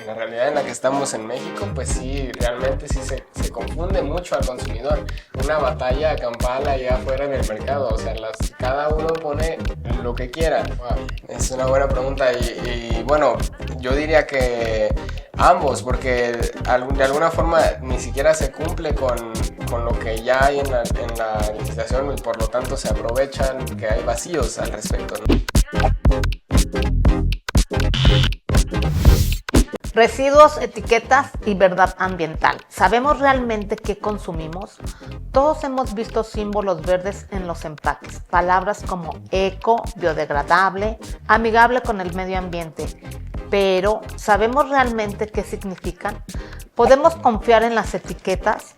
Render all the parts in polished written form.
la realidad en la que estamos en México, pues sí, realmente sí se confunde mucho al consumidor. Una batalla campal allá afuera en el mercado, o sea, cada uno pone lo que quiera. Wow, es una buena pregunta y bueno, yo diría que ambos, porque de alguna forma ni siquiera se cumple con lo que ya hay en la legislación y por lo tanto se aprovechan que hay vacíos al respecto, ¿no? Residuos, etiquetas y verdad ambiental. ¿Sabemos realmente qué consumimos? Todos hemos visto símbolos verdes en los empaques, palabras como eco, biodegradable, amigable con el medio ambiente. Pero, ¿sabemos realmente qué significan? ¿Podemos confiar en las etiquetas?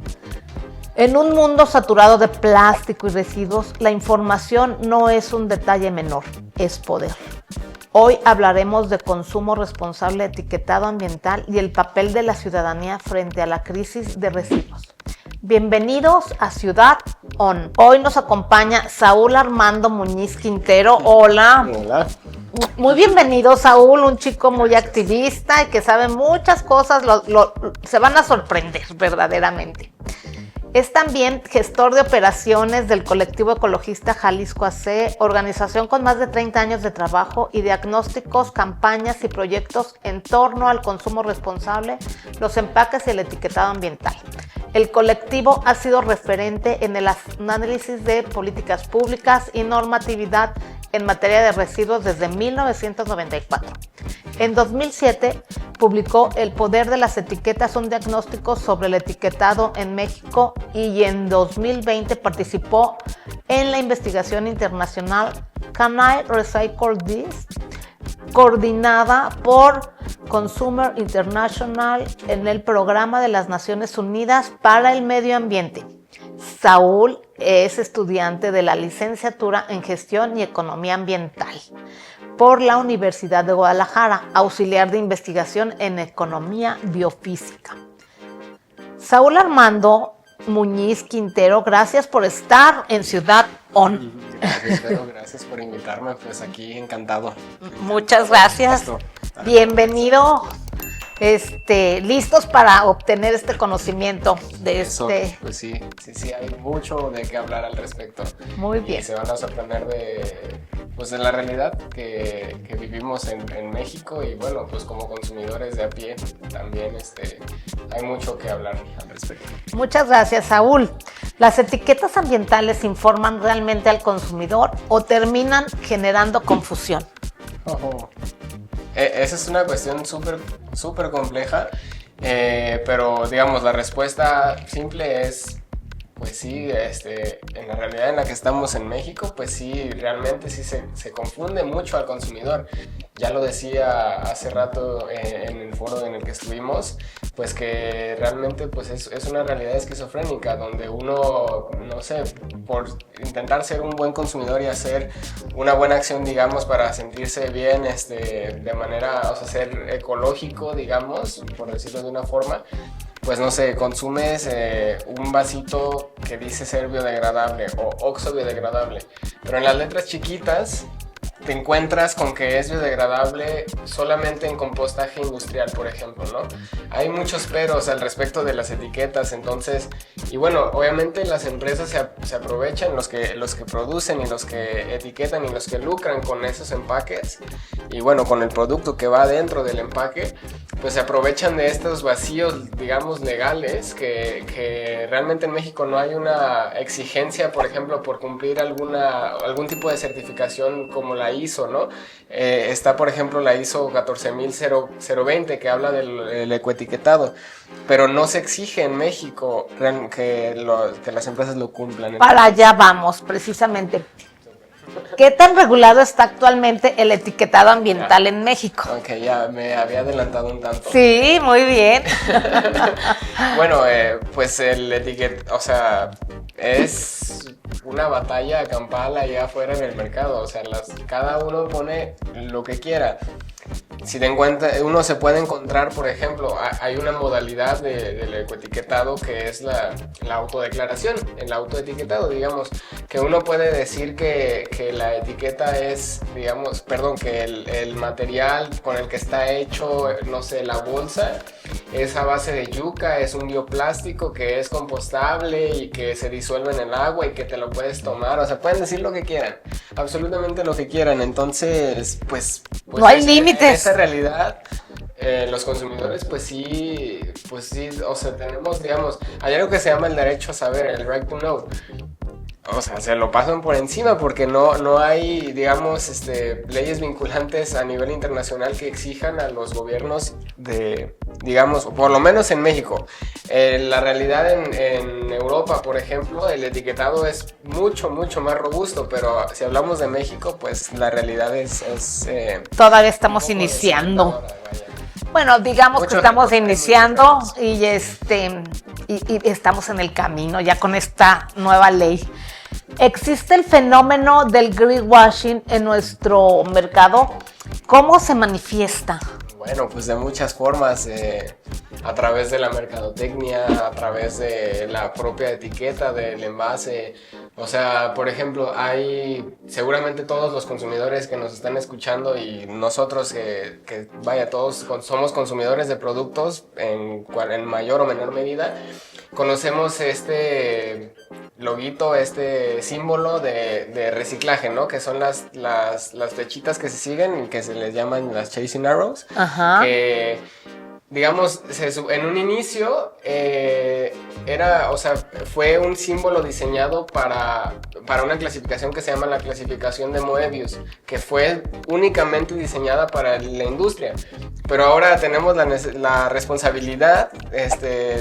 En un mundo saturado de plástico y residuos, la información no es un detalle menor, es poder. Hoy hablaremos de consumo responsable, etiquetado ambiental y el papel de la ciudadanía frente a la crisis de residuos. Bienvenidos a Ciudad On. Hoy nos acompaña Saúl Armando Muñiz Quintero. Hola. Hola. Muy bienvenido, Saúl, un chico muy activista y que sabe muchas cosas, se van a sorprender verdaderamente. Es también gestor de operaciones del colectivo ecologista Jalisco AC, organización con más de 30 años de trabajo y diagnósticos, campañas y proyectos en torno al consumo responsable, los empaques y el etiquetado ambiental. El colectivo ha sido referente en el análisis de políticas públicas y normatividad en materia de residuos desde 1994. En 2007 publicó El poder de las etiquetas, un diagnóstico sobre el etiquetado en México, y en 2020 participó en la investigación internacional Can I Recycle This?, coordinada por Consumer International en el Programa de las Naciones Unidas para el Medio Ambiente. Saúl es estudiante de la licenciatura en Gestión y Economía Ambiental por la Universidad de Guadalajara, auxiliar de investigación en Economía Biofísica. Saúl Armando Muñiz Quintero, gracias por estar en Ciudad On. Gracias por invitarme, pues aquí encantado. Muchas gracias. Bienvenido. Listos para obtener este conocimiento de Eso, pues sí, hay mucho de qué hablar al respecto. Muy bien. Y se van a sorprender de la realidad que vivimos en México, y bueno, pues como consumidores de a pie también hay mucho que hablar al respecto. Muchas gracias, Saúl. ¿Las etiquetas ambientales informan realmente al consumidor o terminan generando confusión? Esa es una cuestión súper compleja, pero digamos la respuesta simple es, pues sí, en la realidad en la que estamos en México, pues sí, realmente sí se confunde mucho al consumidor. Ya lo decía hace rato en el foro en el que estuvimos, pues que realmente pues es una realidad esquizofrénica, donde uno, no sé, por intentar ser un buen consumidor y hacer una buena acción, digamos, para sentirse bien de manera, o sea, ser ecológico, digamos, por decirlo de una forma, pues no sé, consumes un vasito que dice ser biodegradable o oxo biodegradable, pero en las letras chiquitas te encuentras con que es biodegradable solamente en compostaje industrial, por ejemplo, ¿no? Hay muchos peros al respecto de las etiquetas, entonces, y bueno, obviamente las empresas se aprovechan, los que producen y los que etiquetan y los que lucran con esos empaques, y bueno, con el producto que va dentro del empaque, pues se aprovechan de estos vacíos, digamos, legales, que realmente en México no hay una exigencia, por ejemplo, por cumplir algún tipo de certificación como la ISO, ¿no? Está, por ejemplo, la ISO 14020, que habla del ecoetiquetado, pero no se exige en México que las empresas lo cumplan. Para allá vamos, precisamente. ¿Qué tan regulado está actualmente el etiquetado ambiental en México? Ok, ya me había adelantado un tanto. Sí, muy bien. Bueno, pues el etiquetado, o sea, es una batalla campal allá afuera en el mercado, o sea, cada uno pone lo que quiera. si te encuentras, uno se puede encontrar, por ejemplo, hay una modalidad del ecoetiquetado que es la autodeclaración, el autoetiquetado, digamos, que uno puede decir que la etiqueta es, digamos, perdón, que el material con el que está hecho, no sé, la bolsa, es a base de yuca, es un bioplástico que es compostable y que se disuelve en el agua y que te lo puedes tomar, o sea, pueden decir lo que quieran, absolutamente lo que quieran, entonces, pues no hay límites. En esa realidad, los consumidores, pues sí, o sea, tenemos, digamos, hay algo que se llama el derecho a saber, el right to know. O sea, se lo pasan por encima porque no hay, digamos, leyes vinculantes a nivel internacional que exijan a los gobiernos de, digamos, por lo menos en México. La realidad en Europa, por ejemplo, el etiquetado es mucho más robusto, pero si hablamos de México, pues la realidad es todavía estamos iniciando. Bueno, digamos que estamos iniciando y estamos en el camino ya con esta nueva ley. ¿Existe el fenómeno del greenwashing en nuestro mercado? ¿Cómo se manifiesta? Bueno, pues de muchas formas, a través de la mercadotecnia, a través de la propia etiqueta del envase. O sea, por ejemplo, hay seguramente todos los consumidores que nos están escuchando y nosotros que vaya, todos somos consumidores de productos en mayor o menor medida, conocemos este loguito, este símbolo de reciclaje, ¿no? Que son las flechitas que se siguen y que se les llaman las chasing arrows. Ajá. Que, digamos, en un inicio fue un símbolo diseñado para una clasificación que se llama la clasificación de Moebius, que fue únicamente diseñada para la industria. Pero ahora tenemos la responsabilidad,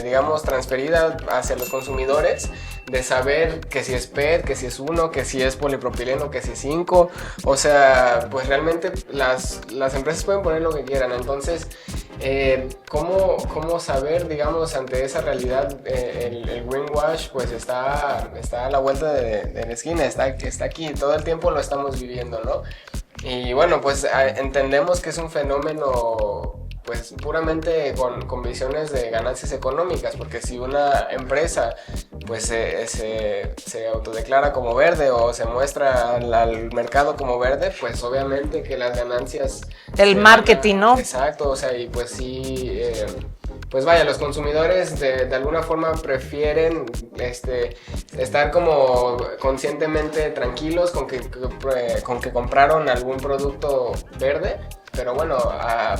digamos, transferida hacia los consumidores de saber que si es PET, que si es 1, que si es polipropileno, que si es 5. O sea, pues realmente las empresas pueden poner lo que quieran. Entonces, ¿cómo saber, digamos, ante esa realidad? El greenwash pues está a la vuelta de la esquina, está aquí, todo el tiempo lo estamos viviendo, ¿no? Y bueno, pues entendemos que es un fenómeno pues puramente con visiones de ganancias económicas, porque si una empresa pues se autodeclara como verde o se muestra al mercado como verde, pues obviamente que las ganancias... El marketing, ¿no? Exacto, o sea, y pues sí... pues vaya, los consumidores de alguna forma prefieren estar como conscientemente tranquilos con que compraron algún producto verde, pero bueno,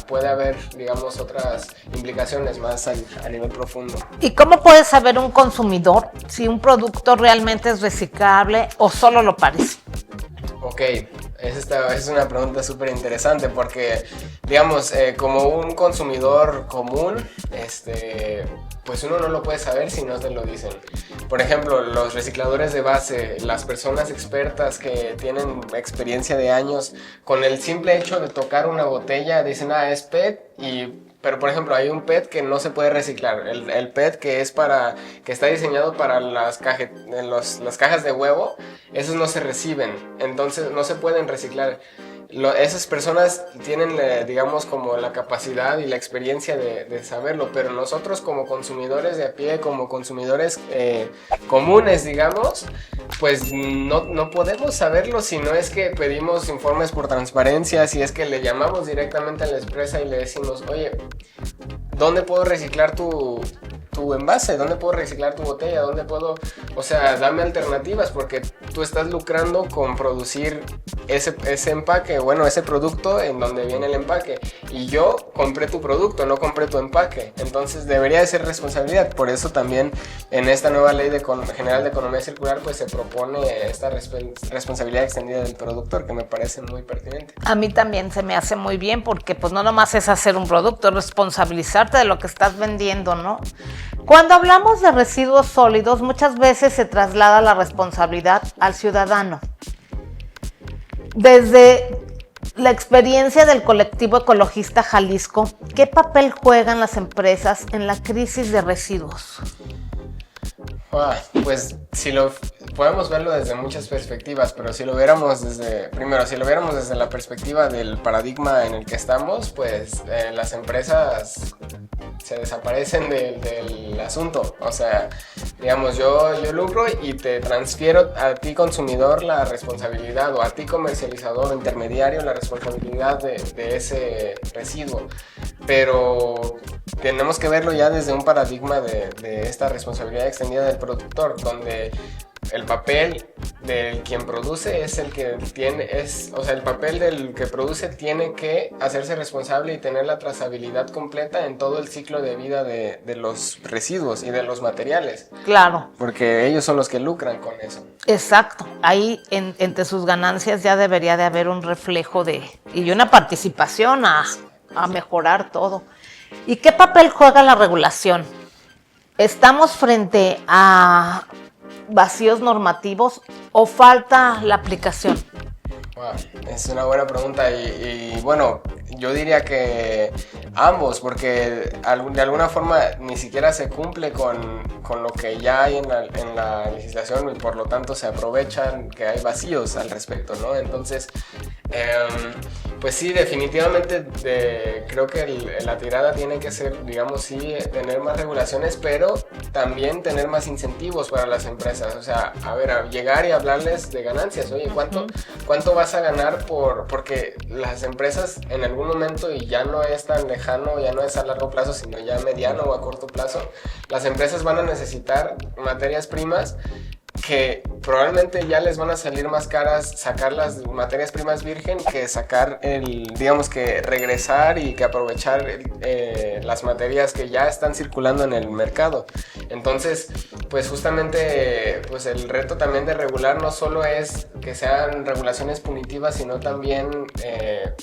puede haber, digamos, otras implicaciones más a nivel profundo. ¿Y cómo puede saber un consumidor si un producto realmente es reciclable o solo lo parece? Ok, esa es una pregunta súper interesante porque, digamos, como un consumidor común, pues uno no lo puede saber si no te lo dicen. Por ejemplo, los recicladores de base, las personas expertas que tienen experiencia de años, con el simple hecho de tocar una botella dicen, es PET pero por ejemplo hay un PET que no se puede reciclar, el PET que está diseñado para las cajas de huevo, esos no se reciben, entonces no se pueden reciclar. Esas personas tienen, digamos, como la capacidad y la experiencia de saberlo, pero nosotros como consumidores de a pie, como consumidores comunes, digamos, pues no podemos saberlo si no es que pedimos informes por transparencia, si es que le llamamos directamente a la empresa y le decimos, oye, ¿dónde puedo reciclar tu envase? ¿Dónde puedo reciclar tu botella? ¿Dónde puedo? O sea, dame alternativas porque tú estás lucrando con producir ese empaque, bueno, ese producto en donde viene el empaque. Y yo compré tu producto, no compré tu empaque. Entonces debería de ser responsabilidad. Por eso también en esta nueva ley general de economía circular pues se propone esta responsabilidad extendida del productor, que me parece muy pertinente. A mí también se me hace muy bien porque pues no nomás es hacer un producto, es responsabilizarte de lo que estás vendiendo, ¿no? Cuando hablamos de residuos sólidos, muchas veces se traslada la responsabilidad al ciudadano. Desde la experiencia del colectivo ecologista Jalisco, ¿qué papel juegan las empresas en la crisis de residuos? Pues podemos verlo desde muchas perspectivas, pero si lo viéramos desde la perspectiva del paradigma en el que estamos, pues las empresas se desaparecen del asunto. O sea, digamos, yo lucro y te transfiero a ti consumidor la responsabilidad, o a ti comercializador o intermediario la responsabilidad de ese residuo. Pero tenemos que verlo ya desde un paradigma de esta responsabilidad extendida del productor, donde el papel del quien produce es el que tiene, o sea, el papel del que produce tiene que hacerse responsable y tener la trazabilidad completa en todo el ciclo de vida de los residuos y de los materiales. Claro. Porque ellos son los que lucran con eso. Exacto. Ahí entre sus ganancias ya debería de haber un reflejo y una participación a mejorar todo. ¿Y qué papel juega la regulación? ¿Estamos frente a vacíos normativos o falta la aplicación? Wow, es una buena pregunta y bueno, yo diría que ambos, porque de alguna forma ni siquiera se cumple con lo que ya hay en la legislación, y por lo tanto se aprovechan que hay vacíos al respecto, ¿no? Entonces, pues sí, definitivamente creo que la tirada tiene que ser, digamos, sí, tener más regulaciones, pero también tener más incentivos para las empresas. O sea, a llegar y hablarles de ganancias. Oye, ¿cuánto vas a ganar porque las empresas en algún momento, y ya no es tan lejano, ya no es a largo plazo, sino ya a mediano o a corto plazo, las empresas van a necesitar materias primas que probablemente ya les van a salir más caras sacar las materias primas virgen que sacar digamos que regresar y que aprovechar las materias que ya están circulando en el mercado. Entonces, pues justamente pues el reto también de regular no solo es que sean regulaciones punitivas, sino también que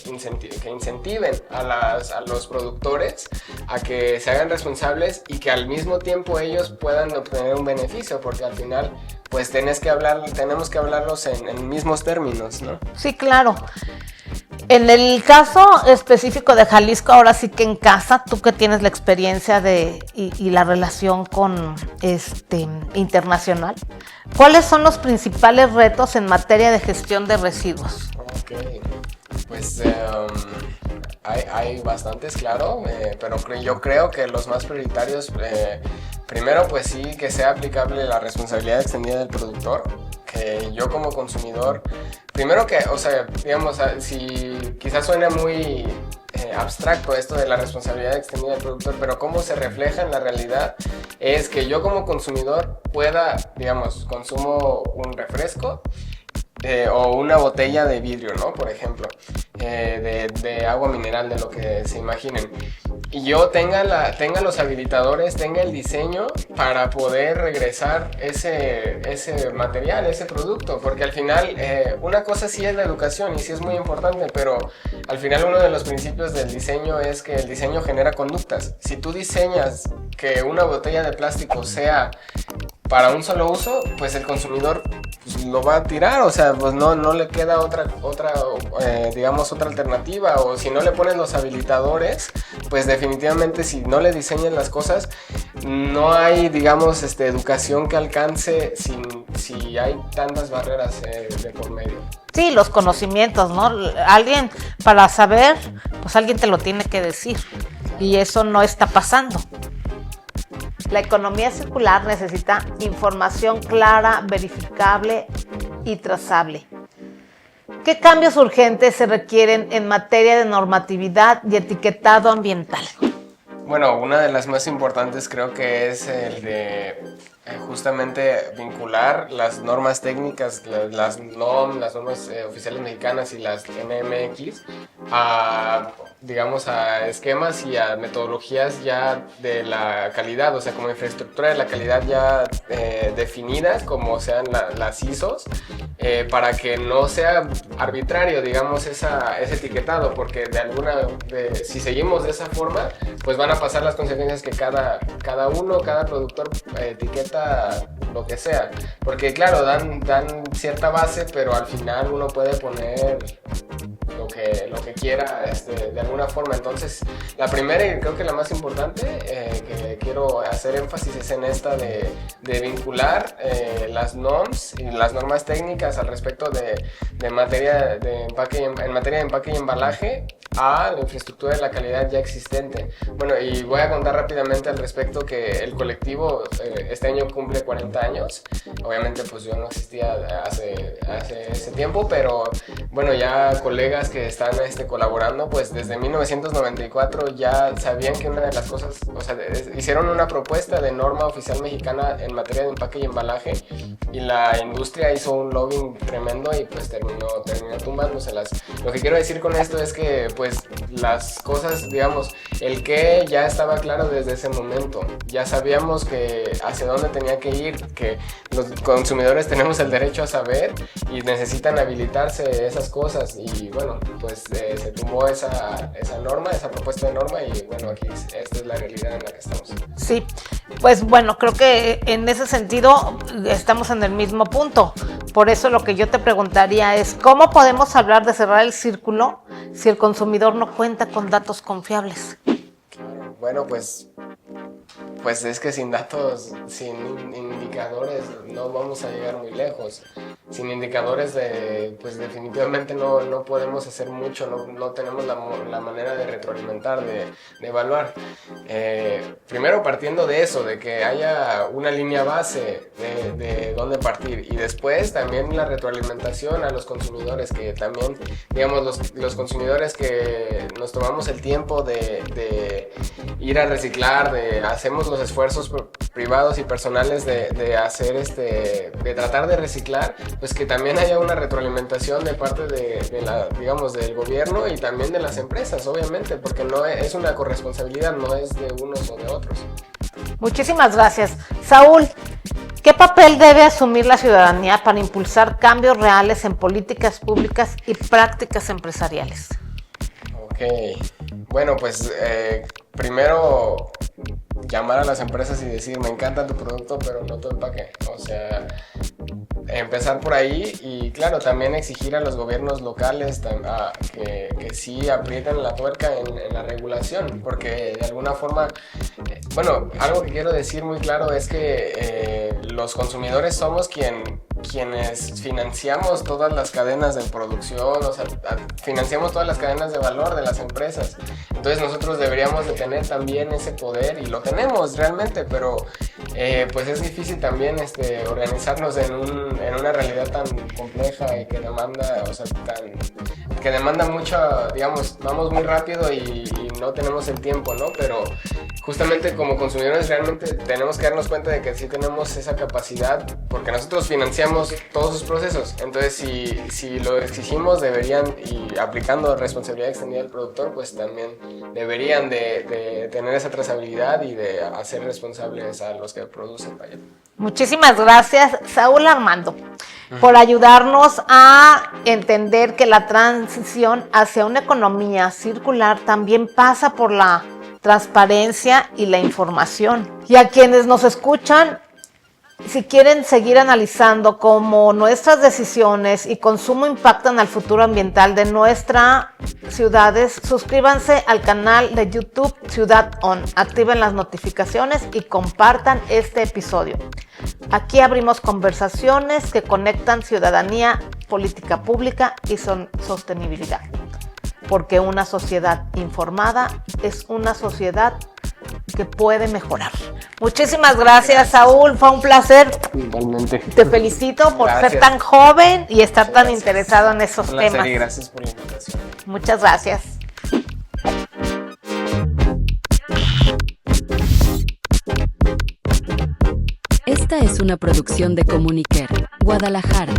incentiven a los productores a que se hagan responsables y que al mismo tiempo ellos puedan obtener un beneficio, porque al final pues tenemos que hablarlos en mismos términos, ¿no? Sí, claro. En el caso específico de Jalisco, ahora sí que en casa, tú que tienes la experiencia y la relación con internacional, ¿cuáles son los principales retos en materia de gestión de residuos? Ok, pues hay bastantes, claro, pero yo creo que los más prioritarios, primero pues sí, que sea aplicable la responsabilidad extendida del productor, que yo como consumidor, primero que, o sea, digamos, si quizás suene muy abstracto esto de la responsabilidad extendida del productor, pero cómo se refleja en la realidad es que yo como consumidor pueda, digamos, consumo un refresco, o una botella de vidrio, ¿no? Por ejemplo, de agua mineral, de lo que se imaginen. Y yo tenga los habilitadores, tenga el diseño para poder regresar ese material, ese producto. Porque al final, una cosa sí es la educación y sí es muy importante, pero al final uno de los principios del diseño es que el diseño genera conductas. Si tú diseñas que una botella de plástico sea para un solo uso, pues el consumidor pues, lo va a tirar, o sea, pues no le queda otra alternativa, o si no le pones los habilitadores, pues definitivamente si no le diseñan las cosas, no hay, digamos, educación que alcance si hay tantas barreras de por medio. Sí, los conocimientos, ¿no? Alguien, para saber, pues alguien te lo tiene que decir, y eso no está pasando. La economía circular necesita información clara, verificable y trazable. ¿Qué cambios urgentes se requieren en materia de normatividad y etiquetado ambiental? Bueno, una de las más importantes creo que es el de justamente vincular las normas técnicas, las NOM, las normas oficiales mexicanas y las NMX a esquemas y a metodologías ya de la calidad, o sea, como infraestructura de la calidad ya definidas, como sean las ISOs, para que no sea arbitrario, digamos, ese etiquetado, porque si seguimos de esa forma, pues van a pasar las consecuencias que cada productor etiqueta lo que sea, porque claro, dan cierta base, pero al final uno puede poner que quiera de alguna forma. Entonces, la primera y creo que la más importante que quiero hacer énfasis es en esta de vincular las NOMs y las normas técnicas al respecto de materia de empaque, en materia de empaque y embalaje a la infraestructura de la calidad ya existente. Bueno, y voy a contar rápidamente al respecto que el colectivo este año cumple 40 años. Obviamente pues yo no existía hace ese tiempo, pero bueno, ya colegas que están colaborando pues desde 1994 ya sabían que una de las cosas, o sea, hicieron una propuesta de norma oficial mexicana en materia de empaque y embalaje, y la industria hizo un lobbying tremendo y pues terminó tumbándoselas. Lo que quiero decir con esto es que pues las cosas, digamos, el qué ya estaba claro desde ese momento. Ya sabíamos que hacia dónde tenía que ir, que los consumidores tenemos el derecho a saber y necesitan habilitarse esas cosas, y bueno, pues se tumbó esa norma, esa propuesta de norma, y bueno, aquí esta es la realidad en la que estamos. Sí, pues bueno, creo que en ese sentido estamos en el mismo punto. Por eso lo que yo te preguntaría es, ¿cómo podemos hablar de cerrar el círculo si el consumidor no cuenta con datos confiables? Claro, bueno, pues es que sin datos, sin indicadores no vamos a llegar muy lejos. Sin indicadores pues definitivamente no podemos hacer mucho, no tenemos la manera de retroalimentar, de evaluar. Primero partiendo de eso, de que haya una línea base de dónde partir, y después también la retroalimentación a los consumidores, que también, digamos, los consumidores que nos tomamos el tiempo de ir a reciclar, hacemos los esfuerzos privados y personales de hacer de tratar de reciclar, pues que también haya una retroalimentación de parte digamos, del gobierno y también de las empresas, obviamente, porque no es una corresponsabilidad, no es de unos o de otros. Muchísimas gracias. Saúl, ¿qué papel debe asumir la ciudadanía para impulsar cambios reales en políticas públicas y prácticas empresariales? Ok, bueno, pues primero llamar a las empresas y decir, me encanta tu producto, pero no tu empaque. O sea, empezar por ahí, y claro, también exigir a los gobiernos locales que sí aprieten la tuerca en la regulación, porque de alguna forma, bueno, algo que quiero decir muy claro es que los consumidores somos quienes financiamos todas las cadenas de producción, o sea, financiamos todas las cadenas de valor de las empresas. Entonces nosotros deberíamos de tener también ese poder, y lo tenemos realmente, pero pues es difícil también organizarnos en una realidad tan compleja y que demanda, o sea, que demanda mucho, digamos, vamos muy rápido y no tenemos el tiempo, ¿no? Pero justamente como consumidores realmente tenemos que darnos cuenta de que sí tenemos esa capacidad, porque nosotros financiamos todos sus procesos. Entonces si lo exigimos, deberían, y aplicando responsabilidad extendida al productor, pues también deberían de tener esa trazabilidad y de hacer responsables a los que producen. Vaya. Muchísimas gracias, Saúl Armando, por ayudarnos a entender que la transición hacia una economía circular también pasa por la transparencia y la información. Y a quienes nos escuchan, si quieren seguir analizando cómo nuestras decisiones y consumo impactan al futuro ambiental de nuestras ciudades, suscríbanse al canal de YouTube Ciudad On, activen las notificaciones y compartan este episodio. Aquí abrimos conversaciones que conectan ciudadanía, política pública y sostenibilidad, porque una sociedad informada es una sociedad que puede mejorar. Muchísimas gracias, Saúl, fue un placer. Igualmente. Te felicito por ser tan joven y estar tan interesado en esos temas. Y gracias por la invitación. Muchas gracias. Esta es una producción de Comuniquer, Guadalajara.